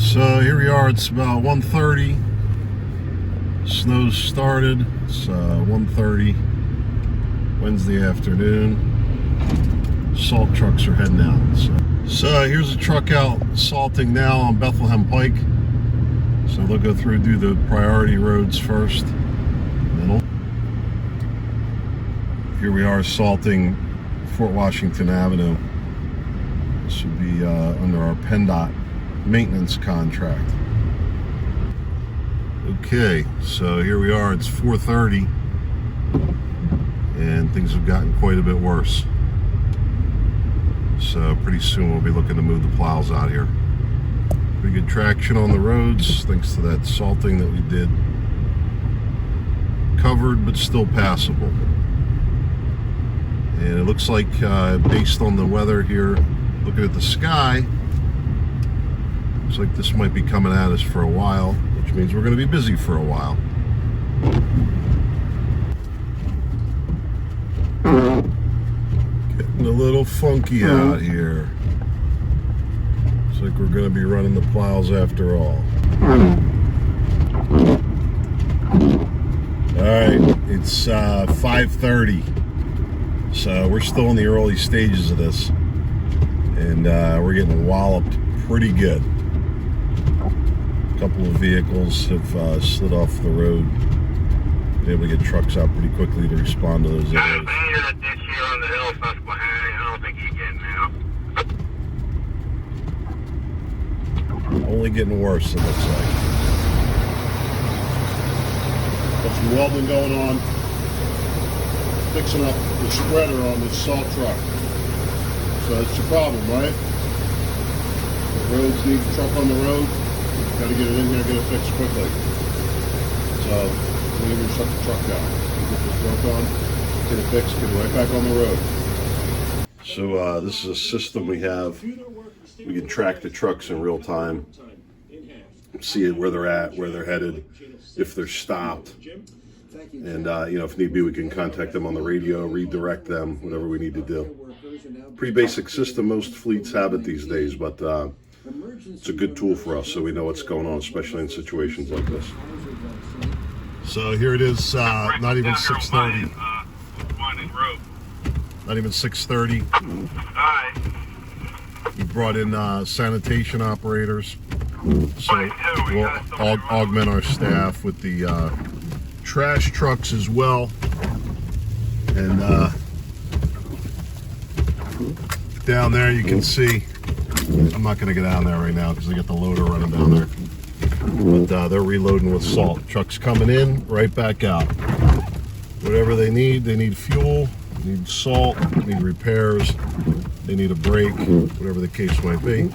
So here we are, it's about 1:30. Snow's started. It's 1:30 Wednesday afternoon. Salt trucks are heading out. So here's a truck out salting now on Bethlehem Pike. So they'll go through, do the priority roads first. Here we are salting Fort Washington Avenue. This would be under our PennDOT maintenance contract. Okay, so here we are, it's 4:30 and things have gotten quite a bit worse. So pretty soon we'll be looking to move the plows out here. Pretty good traction on the roads thanks to that salting that we did. Covered but still passable. And it looks like based on the weather here, looking at the sky, looks like this might be coming at us for a while, which means we're going to be busy for a while. Getting a little funky out here. Looks like we're going to be running the plows after all. Alright, it's 5:30. So we're still in the early stages of this. And we're getting walloped pretty good. A couple of vehicles have slid off the road. Been able to get trucks out pretty quickly to respond to those areas. That ditch here on the hill, Susquehanna. I don't think he's getting out. Only getting worse, it looks like. Got some welding going on. Fixing up the spreader on this salt truck. So that's the problem, right? The roads need the truck on the road. Got to get it in here, get it fixed quickly. So we even shut the truck down. Get this work on, get it fixed, get it right back on the road. So this is a system we have. We can track the trucks in real time, see where they're at, where they're headed, if they're stopped. And if need be, we can contact them on the radio, redirect them, whatever we need to do. Pretty basic system. Most fleets have it these days, but it's a good tool for us so we know what's going on, especially in situations like this. So here it is, not even 6:30. Not even 6:30. We brought in sanitation operators, so we'll augment our staff with the trash trucks as well. And down there you can see, I'm not going to get down there right now because I got the loader running down there. But they're reloading with salt. Trucks coming in, right back out. Whatever they need fuel, they need salt, they need repairs, they need a break, whatever the case might be.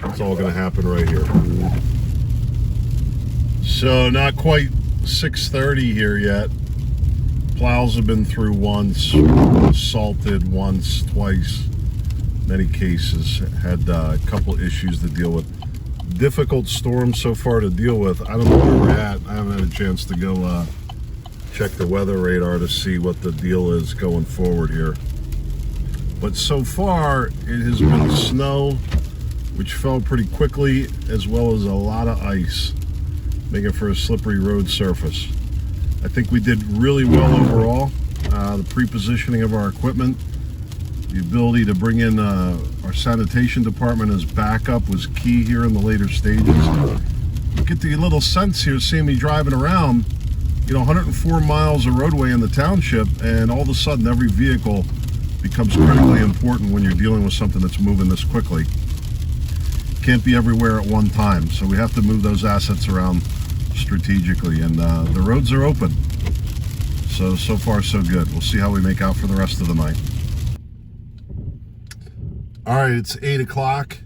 It's all going to happen right here. So not quite 6:30 here yet. Plows have been through once, salted once, twice. Many cases had a couple issues to deal with. Difficult storm so far to deal with. I don't know where we're at. I haven't had a chance to go check the weather radar to see what the deal is going forward here. But so far it has been snow, which fell pretty quickly, as well as a lot of ice, making for a slippery road surface. I think we did really well overall. The pre-positioning of our equipment, the ability to bring in our sanitation department as backup was key here in the later stages. You get the little sense here, seeing me driving around, 104 miles of roadway in the township, and all of a sudden every vehicle becomes critically important when you're dealing with something that's moving this quickly. Can't be everywhere at one time, so we have to move those assets around strategically, and the roads are open. So far so good. We'll see how we make out for the rest of the night. All right, it's 8 o'clock.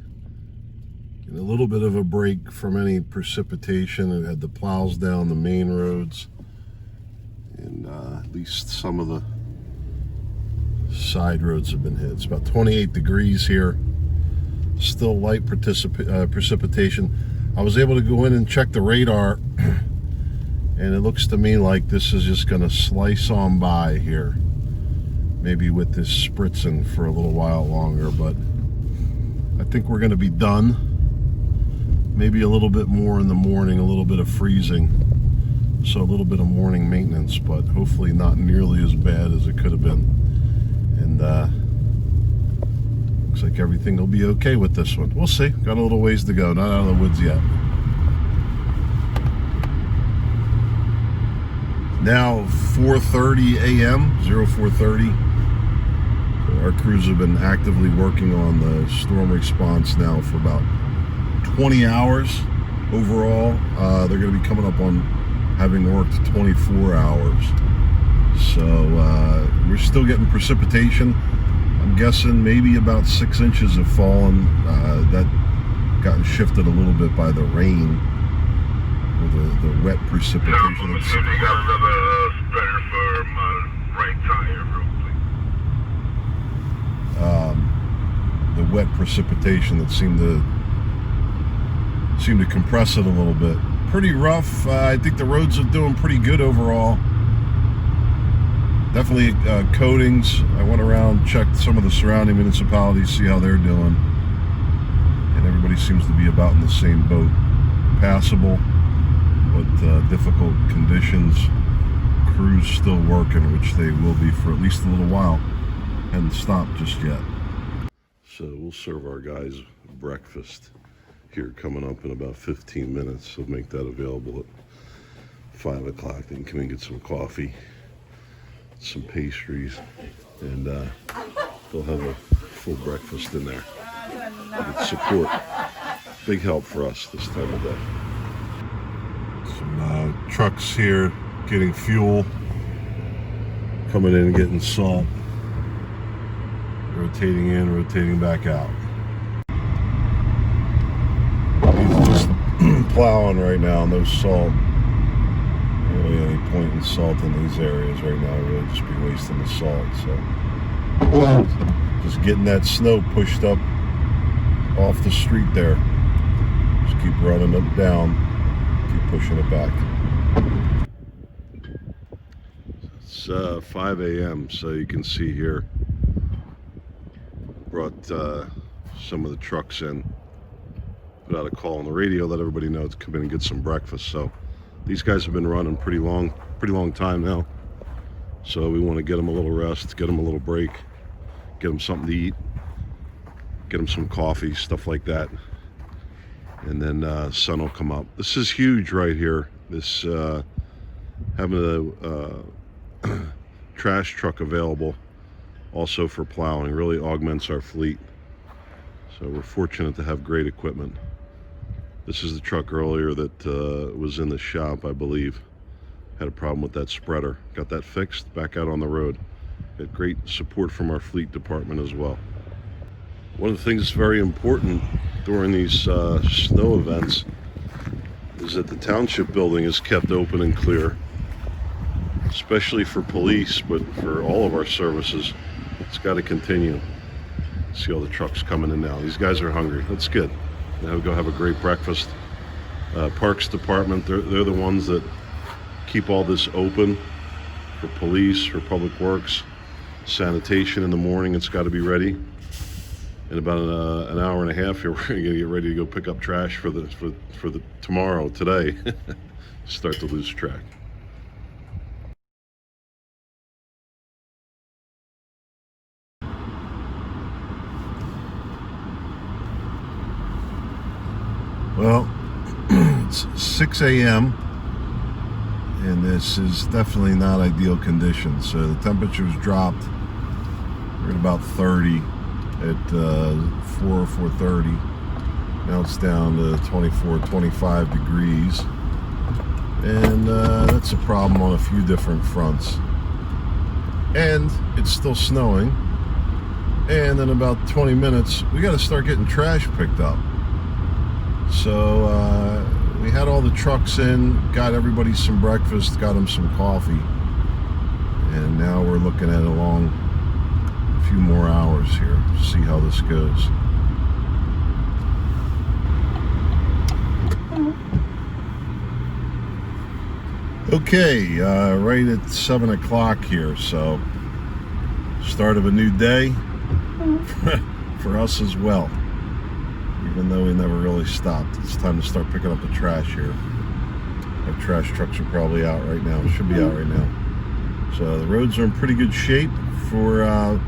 A little bit of a break from any precipitation. It had the plows down the main roads, and at least some of the side roads have been hit. It's about 28 degrees here. Still light precipitation. I was able to go in and check the radar, and it looks to me like this is just going to slice on by here. Maybe with this spritzing for a little while longer, but I think we're going to be done. maybe a little bit more in the morning, a little bit of freezing. So a little bit of morning maintenance, but hopefully not nearly as bad as it could have been. And looks like everything will be okay with this one. We'll see. Got a little ways to go. Not out of the woods yet. Now 4:30 a.m. 04:30. So our crews have been actively working on the storm response now for about 20 hours overall. They're going to be coming up on having worked 24 hours. So we're still getting precipitation. I'm guessing maybe about 6 inches have fallen. That gotten shifted a little bit by the rain, or the wet precipitation. See if they got another spreader for my right tire real quick. The wet precipitation that seemed to compress it a little bit. Pretty rough. I think the roads are doing pretty good overall. Definitely coatings. I went around, checked some of the surrounding municipalities, see how they're doing. And everybody seems to be about in the same boat. Passable, but difficult conditions. Crews still working, which they will be for at least a little while. Hadn't stopped just yet. So we'll serve our guys breakfast here coming up in about 15 minutes. So make that available at 5 o'clock. They can come and get some coffee, some pastries, and they'll have a full breakfast in there. Good support. Big help for us this time of day. Some trucks here getting fuel, coming in and getting salt, rotating in, rotating back out. He's just plowing right now, no salt. Really any point in salt in these areas right now, really just be wasting the salt. So just getting that snow pushed up off the street there. Just keep running it down, keep pushing it back. It's 5 a.m. so you can see here, brought some of the trucks in, put out a call on the radio, let everybody know to come in and get some breakfast. So these guys have been running pretty long time now. So we want to get them a little rest, get them a little break, get them something to eat, get them some coffee, stuff like that. And then sun will come up. This is huge right here. This having a trash truck available also for plowing really augments our fleet. So we're fortunate to have great equipment. This is the truck earlier that was in the shop, I believe. Had a problem with that spreader. Got that fixed, back out on the road. Got great support from our fleet department as well. One of the things that's very important during these snow events is that the township building is kept open and clear, especially for police, but for all of our services. It's got to continue. See all the trucks coming in now. These guys are hungry. That's good. Now we go have a great breakfast. Parks Department, they're the ones that keep all this open for police, for public works, sanitation in the morning. It's got to be ready. In about an hour and a half here, we're going to get ready to go pick up trash for the tomorrow, today. Start to lose track. Well, it's 6 a.m. and this is definitely not ideal conditions. So the temperature's dropped. We're at about 30 at 4:30. Now it's down to 24, 25 degrees. And that's a problem on a few different fronts. And it's still snowing. And in about 20 minutes, we got to start getting trash picked up. So we had all the trucks in, got everybody some breakfast, got them some coffee, and now we're looking at a few more hours here to see how this goes. Okay, right at 7 o'clock here, so start of a new day for us as well. even though we never really stopped. It's time to start picking up the trash here. Our trash trucks are probably out right now. Should be out right now. So the roads are in pretty good shape for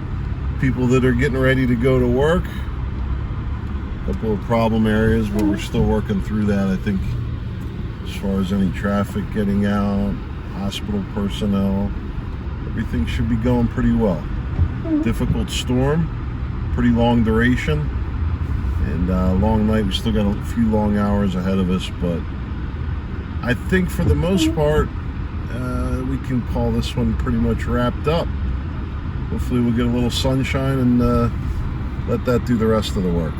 people that are getting ready to go to work. A couple of problem areas, but we're still working through that. I think as far as any traffic getting out, hospital personnel, everything should be going pretty well. Difficult storm, pretty long duration, and long night. We still got a few long hours ahead of us, but I think for the most part, we can call this one pretty much wrapped up. Hopefully we'll get a little sunshine and let that do the rest of the work.